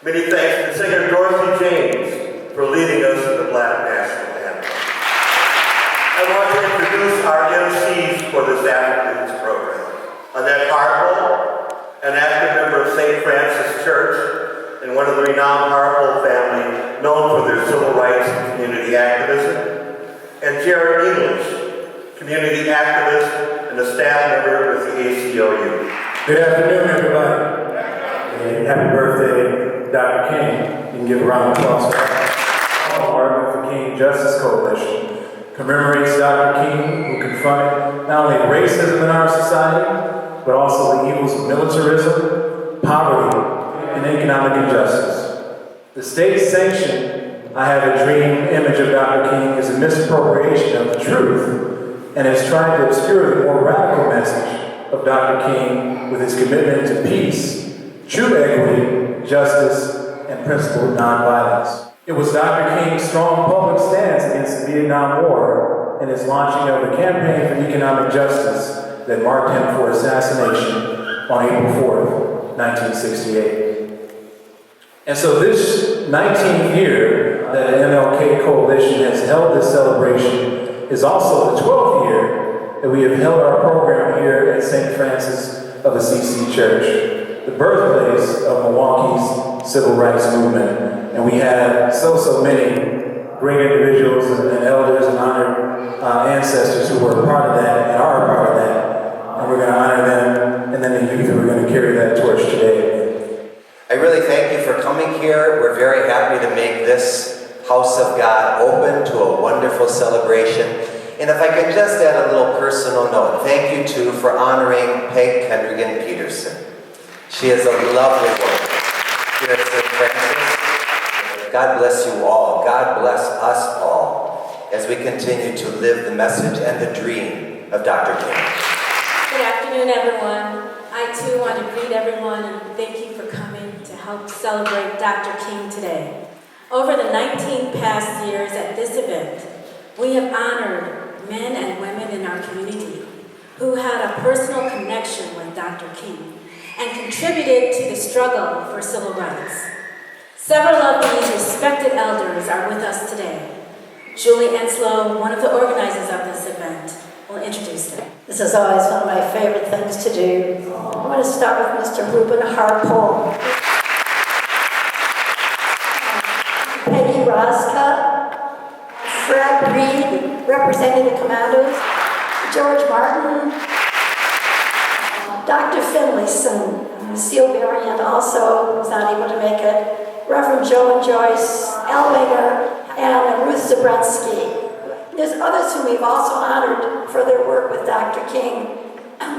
Many thanks to singer Dorothy James for leading us in the Black National Anthem. I want to introduce our MCs for this afternoon's program. Mildred Harpole, an active member of St. Francis Church and one of the renowned Harpole family known for their civil rights and community activism. And Jared English, community activist and a staff member with the ACLU. Good afternoon, everybody. And happy birthday, Dr. King. You can give a round of applause for that. The Martin Luther King Justice Coalition commemorates Dr. King, who confronted not only racism in our society, but also the evils of militarism, poverty, and economic injustice. The state-sanctioned I Have a Dream image of Dr. King is a misappropriation of the truth and has tried to obscure the more radical message of Dr. King with his commitment to peace, true equity, justice, and principled nonviolence. It was Dr. King's strong public stance against the Vietnam War and his launching of the Campaign for Economic Justice that marked him for assassination on April 4th, 1968. And so this 19th year that the MLK Coalition has held this celebration is also the 12th year that we have held our program here at St. Francis of Assisi Church, the birthplace of Milwaukee's civil rights movement. And we have so many great individuals and elders and honored ancestors who were a part of that and are a part of that. And we're going to honor them, and then the youth who are going to carry that torch today. I really thank you for coming here. We're very happy to make this house of God open to a wonderful celebration. And if I could just add a little personal note, thank you too for honoring Peg Kendrigan Peterson. She is a lovely woman here at St. Francis. God bless you all. God bless us all as we continue to live the message and the dream of Dr. King. Good afternoon, everyone. I too want to greet everyone and thank you for coming to help celebrate Dr. King today. Over the 19 past years at this event, we have honored men and women in our community who had a personal connection with Dr. King and contributed to the struggle for civil rights. Several of these respected elders are with us today. Juli, one of the organizers of this event, will introduce them. This is always one of my favorite things to do. I want to start with Mr. Reuben Harpole. Peggy Rosca, Fred Reed, representing the Commandos, George Martin, Dr. Finlayson, Seal Variant also was not able to make it, Reverend Joe and Joyce Elwinger, and Ruth Zabretsky. There's others whom we've also honored for their work with Dr. King.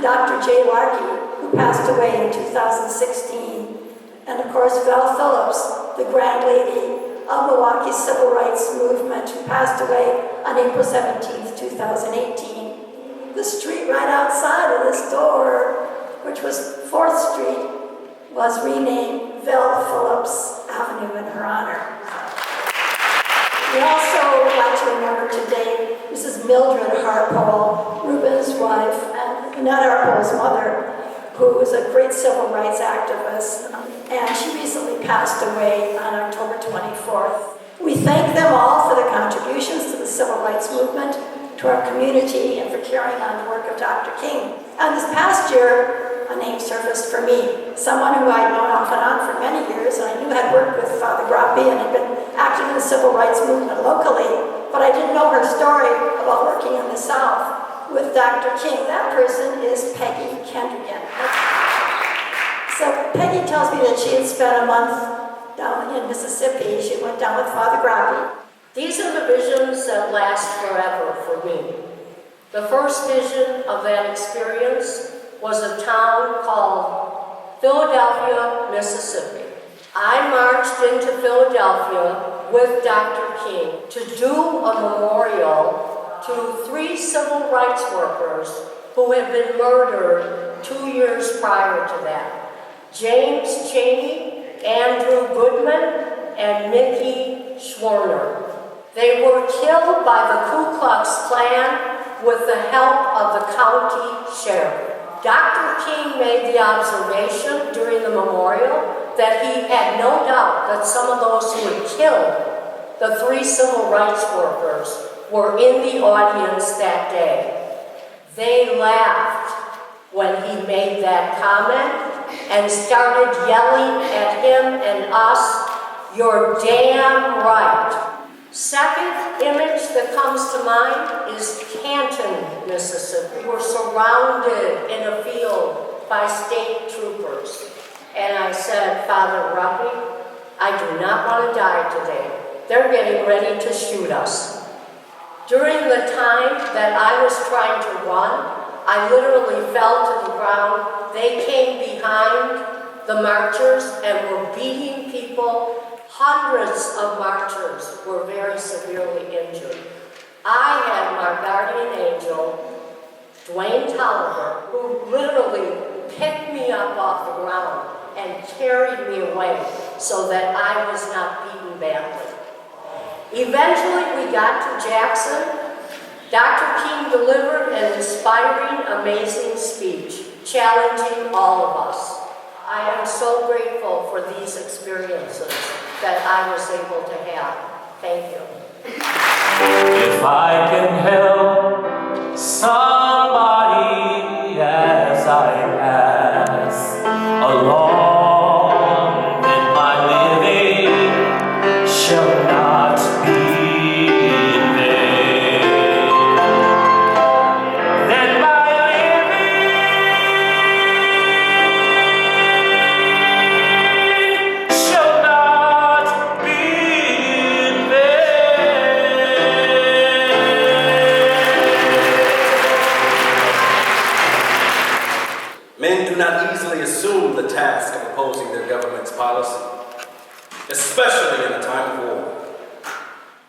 Dr. J. Larkey, who passed away in 2016. And of course, Val Phillips, the grand lady of Milwaukee's civil rights movement, who passed away on April 17th, 2018. The street right outside of this door, which was 4th Street, was renamed Val Phillips Avenue in her honor. We also would like to remember today Mrs. Mildred Harpole, Reuben's wife, and Annette Harpole's mother, who was a great civil rights activist, and she recently passed away on October 24th. We thank them all for their contributions to the civil rights movement, to our community, and for carrying on the work of Dr. King. And this past year, a name surfaced for me, someone who I'd known off and on for many years, and I knew had worked with Father Grappi and had been active in the civil rights movement locally, but I didn't know her story about working in the South with Dr. King. That person is Peggy Kendrigan. So Peggy tells me that she had spent a month down in Mississippi. She went down with Father Grappi. These are the visions that last forever for me. The first vision of that experience was a town called Philadelphia, Mississippi. I marched into Philadelphia with Dr. King to do a memorial to 3 civil rights workers who had been murdered 2 years prior to that. James Chaney, Andrew Goodman, and Nikki Schwerner. They were killed by the Ku Klux Klan with the help of the county sheriff. Dr. King made the observation during the memorial that he had no doubt that some of those who had killed the 3 civil rights workers were in the audience that day. They laughed when he made that comment and started yelling at him and us, "You're damn right." Second image that comes to mind is Canton, Mississippi. We were surrounded in a field by state troopers. And I said, "Father Ruppy, I do not want to die today. They're getting ready to shoot us." During the time that I was trying to run, I literally fell to the ground. They came behind the marchers and were beating people. Hundreds of marchers were very severely injured. I had my guardian angel, Dwayne Tolliver, who literally picked me up off the ground and carried me away so that I was not beaten badly. Eventually, we got to Jackson. Dr. King delivered an inspiring, amazing speech, challenging all of us. I am so grateful for these experiences that I was able to have. Thank you. If I can help somebody as I pass along, then my living shall not be in vain. Then my living shall not be in Men do not easily assume the task of opposing their government's policy, especially in a time of war.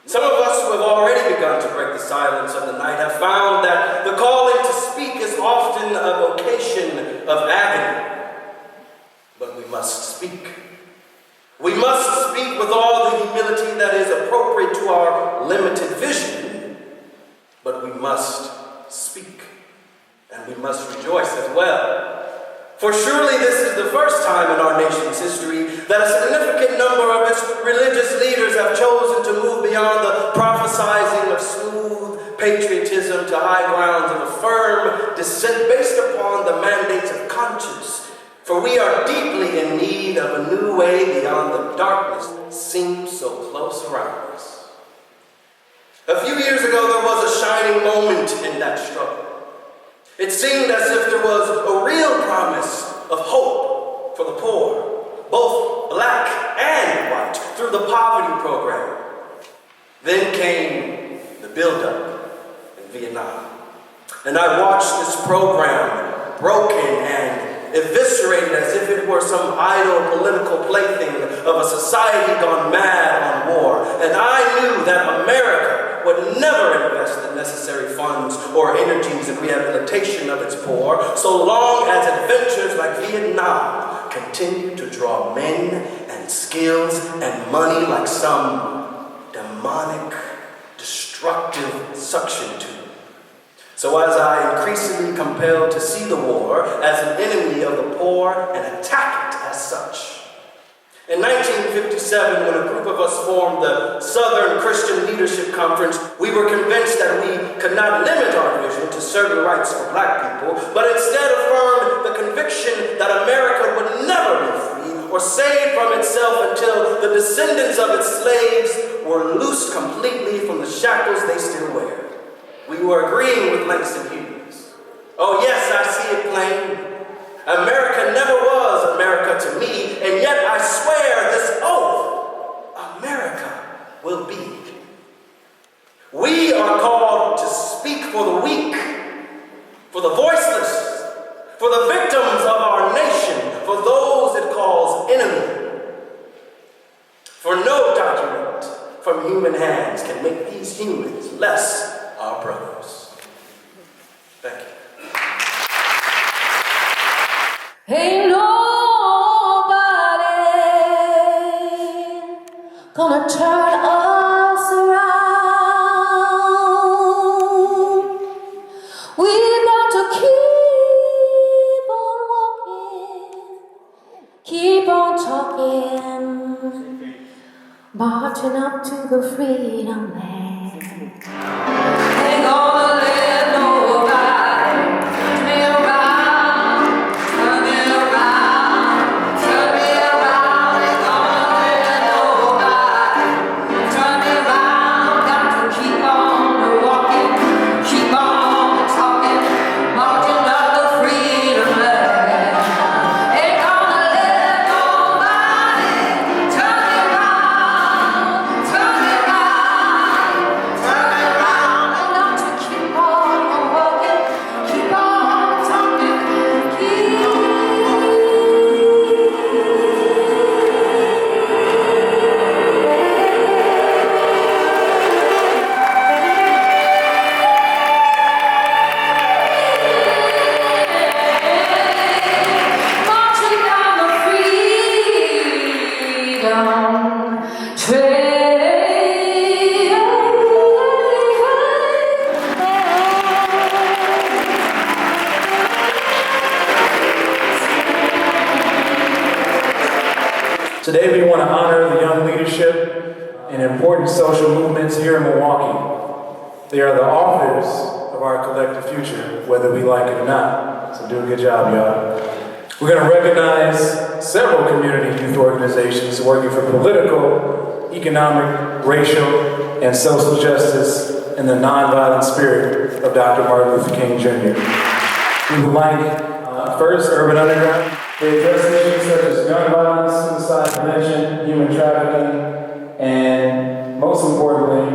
Some of us who have already begun to break the silence of the night have found that the calling to speak is often a vocation of agony. But we must speak. We must speak with all the humility that is appropriate to our limited vision, but we must speak, and we must rejoice as well. For surely this is the first time in our nation's history that a significant number of its religious leaders have chosen to move beyond the prophesizing of smooth patriotism to high grounds of a firm dissent based upon the mandates of conscience. For we are deeply in need of a new way beyond the darkness that seems so close around us. A few years ago, there was a shining moment in that struggle. It seemed as if there was a real promise of hope for the poor, both black and white, through the poverty program. Then came the buildup in Vietnam. And I watched this program broken and eviscerated as if it were some idle political plaything of a society gone mad on war. And I knew that America would never invest the necessary funds or energies in rehabilitation of its poor, so long as adventures like Vietnam continue to draw men and skills and money like some demonic, destructive suction tube. So as I increasingly compelled to see the war as an enemy of the poor and attack it as such. In 1957, when a group of us formed the Southern Christian Leadership Conference, we were convinced that we could not limit our vision to certain rights for black people, but instead affirmed the conviction that America would never be free or saved from itself until the descendants of its slaves were loosed completely from the shackles they still wear. We were agreeing with Langston Hughes. Oh yes, I see it plain. America never was America to me, and yet I swear this oath, America will be. We are called to speak for the weak, for the voiceless, for the victims of our nation, for those it calls enemy. For no document from human hands can make these humans less our brothers. Thank you. Ain't nobody gonna turn us around. We've got to keep on walking, keep on talking. marching up to the freedom land. Ain't gonna let nobody turn me around, turn me around, turn me around. Ain't gonna let nobody turn me around. Got to keep on walking, keep on talking, marching up the freedom land. Ain't gonna let nobody turn me around, turn me around, turn me around. And got to keep on walking, keep on talking, marching down the freedom Today we want to honor the young leadership and important social movements here in Milwaukee. They are the authors of our collective future, whether we like it or not. So do a good job, y'all. We're going to recognize several community youth organizations working for political, economic, racial, and social justice in the nonviolent spirit of Dr. Martin Luther King Jr. We would like, first, Urban Underground. They address issues such as gun violence, suicide prevention, human trafficking, and most importantly,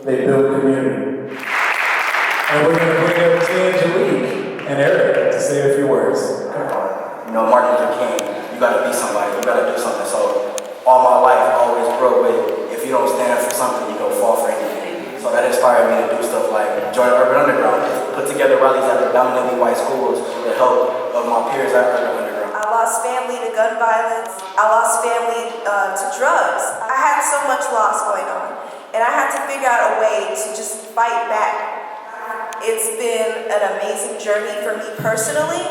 they build community. And we're going to bring up Juli and Eric to say a few words. You know, Martin Luther King, you gotta be somebody, you gotta do something. So all my life I always grew up with, if you don't stand for something, you don't fall for anything. So that inspired me to do stuff like join Urban Underground, put together rallies at the dominantly white schools with the help of my peers at Urban Underground. I lost family to gun violence. I lost family to drugs. I had so much loss going on, and I had to figure out a way to just fight back. It's been an amazing journey for me personally,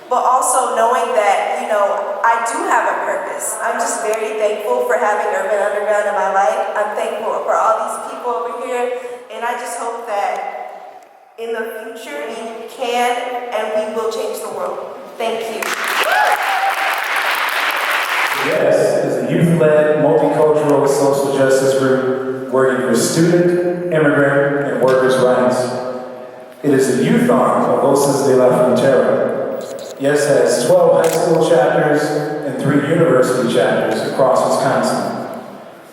but also knowing that, you know, I do have a purpose. I'm just very thankful for having Urban Underground in my life. I'm thankful for all these people over here, and I just hope that in the future we can and we will change the world. Thank you. Yes is a youth-led, multicultural social justice group working for student, immigrant, and workers' rights. It is a youth arm of Voces de la Frontera. Yes has 12 high school chapters and 3 university chapters across Wisconsin.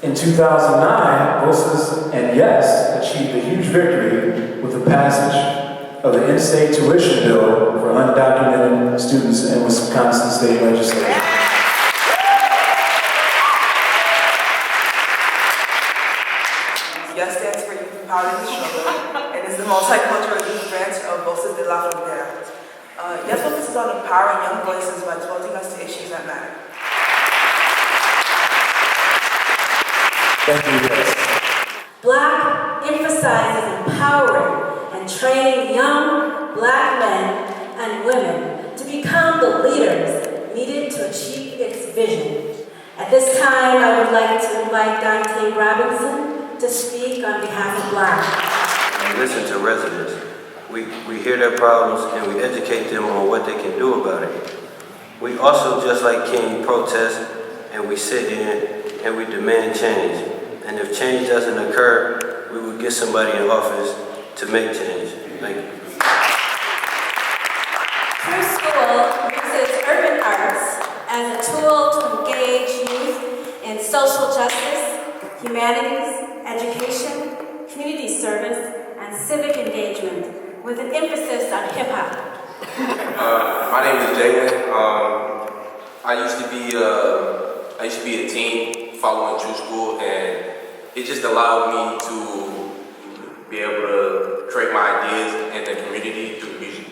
In 2009, Voces and Yes achieved a huge victory with the passage of the in-state tuition bill for undocumented students in Wisconsin state legislature. Yes stands for Youth Empowerment and Struggle, and is the multicultural youth branch of Voces de la Frontera. Yes focuses on empowering young voices by exposing us to issues that matter. Thank you, Yes. Black emphasizes empowering and training young Black men and women to become the leaders needed to achieve its vision. At this time, I would like to invite Dante Robinson to speak on behalf of Black. We listen to residents. We hear their problems and we educate them on what they can do about it. We also, just like King, protest and we sit in and we demand change. And if change doesn't occur, we will get somebody in office to make change. Thank you. True School uses urban arts as a tool to engage youth in social justice, humanities, education, community service, and civic engagement, with an emphasis on hip-hop. My name is Jalen. I used to be a teen following True School, and it just allowed me to be able to create my ideas in the community through music.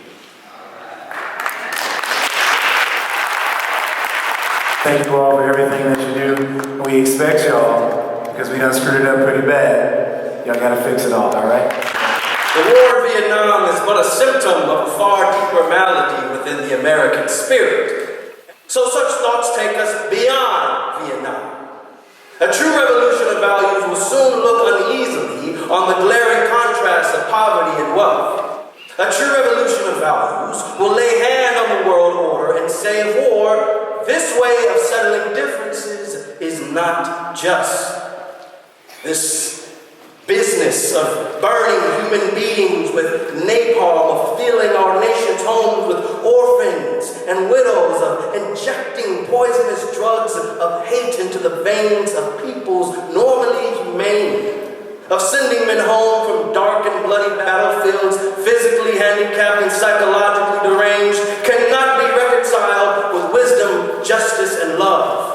Thank you all for everything that you do. We expect y'all, because we done screwed it up pretty bad. Y'all gotta fix it all right? The war in Vietnam is but a symptom of a far deeper malady within the American spirit. So such thoughts take us beyond Vietnam. A true revolution of soon look uneasily on the glaring contrast of poverty and wealth. A true revolution of values will lay hand on the world order and say of war, this way of settling differences is not just. This business of burning human beings with napalm, of filling our nation's homes with orphans and widows, of injecting poisonous drugs of hate into the veins of peoples normally humane, of sending men home from dark and bloody battlefields, physically handicapped and psychologically deranged, cannot be reconciled with wisdom, justice, and love.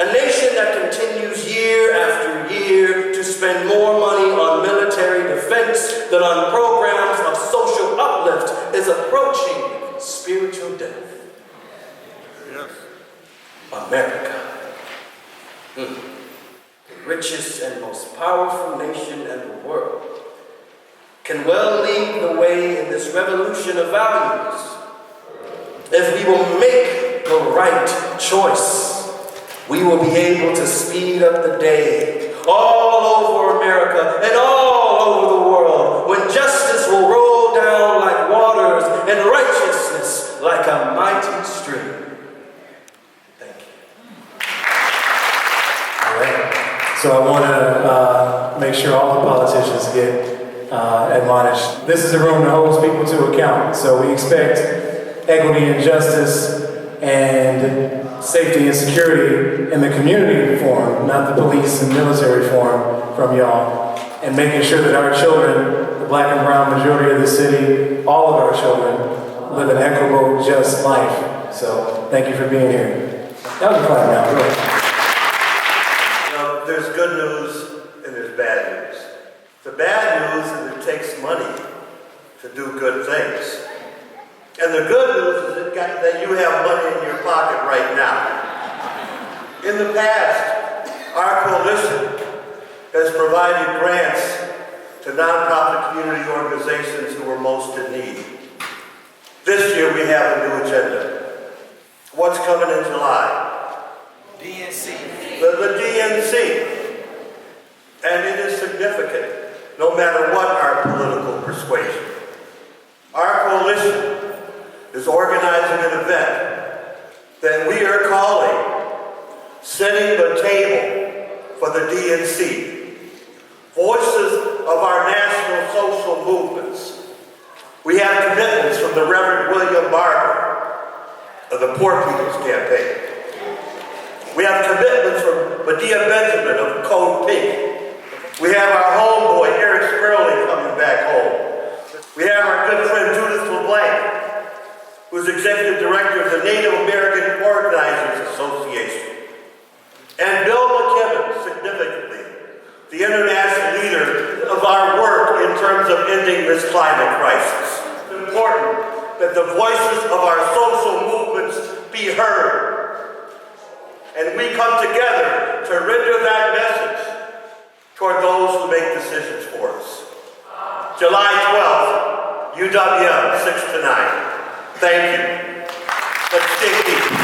A nation that continues year after year to spend more money on military defense than on programs of social uplift is approaching spiritual death. Yes. America. The richest and most powerful nation in the world can well lead the way in this revolution of values if we will make the right choice. We will be able to speed up the day all over America and all over the world when justice will roll down like waters and righteousness like a mighty stream. Thank you. All right. So I want to make sure all the politicians get admonished. This is a room that holds people to account. So we expect equity and justice and safety and security in the community form, not the police and military form from y'all, and making sure that our children, the black and brown majority of the city, all of our children, live an equitable, just life. So thank you for being here. That was a clap now. Go ahead. You know, there's good news and there's bad news. The bad news is it takes money to do good things. And the good news is that you have money in your pocket right now. In the past, our coalition has provided grants to nonprofit community organizations who are most in need. This year we have a new agenda. What's coming in July? DNC. The DNC. And it is significant, no matter what our political persuasion. Our coalition is organizing an event that we are calling Setting the Table for the DNC. Voices of our national social movements. We have commitments from the Reverend William Barber of the Poor People's Campaign. We have commitments from Medea Benjamin of Code Pink. We have our homeboy Eric Sperling coming back home. We have our good friend Judith LeBlanc, who's executive director of the Native American Organizers Association. And Bill McKibben, significantly, the international leader of our work in terms of ending this climate crisis. It's important that the voices of our social movements be heard. And we come together to render that message toward those who make decisions for us. July 12th, UWM, 6 to 9. Thank you. Let's dig deep.